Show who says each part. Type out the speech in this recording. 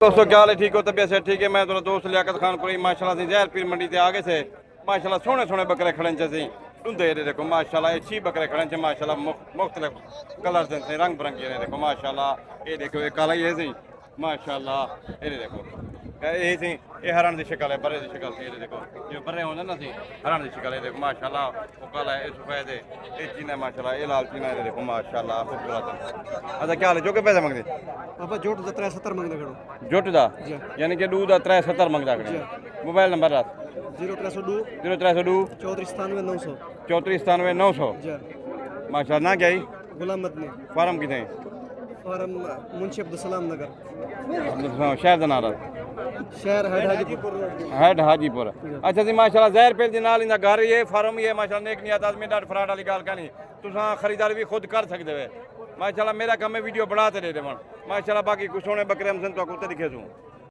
Speaker 1: दोस्तों क्या हाल है, ठीक हो? तबीयत से ठीक है। मैं थोड़ा दोस्त लियाकत खान कोई माशाल्लाह से जहर पीर मंडी से आगे से माशाल्लाह सोने सोने बकरे खड़े से ढूंढे ये देखो माशाल्लाह अच्छी बकरे खड़े से माशाल्लाह मुख्तलिफ कलर से रंग बिरंगे ने देखो माशाल्लाह। ये देखो ये काला ये सी माशाल्लाह। ये देखो ये सी ये हरण की शिकल है, बरे की शिकल से। ये देखो जो बरे होंगे ना सी हरण की शिकल है देखो माशाल्लाह। वो काला है सफेद है ये चीना माशाल्लाह। ये लाल चीना है देखो माशाल्लाह खूबसूरत। अच्छा क्या हाल है, जो के पैसे मंगते
Speaker 2: ਆਪਾਂ ਜੋਟ ਦਾ 73 ਮੰਗਦੇ ਖੜੋ
Speaker 1: जुट दा यानी कि दूध का 73 मंगता खड़े। मोबाइल नंबर
Speaker 2: 0302
Speaker 1: 0302
Speaker 2: 3497
Speaker 1: 3497 900
Speaker 2: जी
Speaker 1: माशा ना क्या ही
Speaker 2: गुलाम मदनी
Speaker 1: फार्म कितने
Speaker 2: फार्म मुंशी अब्दुल सलाम नगर
Speaker 1: शहर का नारा
Speaker 2: शहर है हाजीपुर रोड
Speaker 1: हेड हाजीपुर। अच्छा जी माशाल्लाह जहर पेल के नाल इंदा घर ये फार्म ये माशाल्लाह नेक नियत आदमी डाट फ्राड वाली गल कहनी तुसा खरीदारी भी खुद कर सकते हो माशाल्लाह। मेरा काम है वीडियो बनाते रहे माशाल्लाह। बाकी कुछ सोने बकरे हम सन तो कुत्ते दिखे सू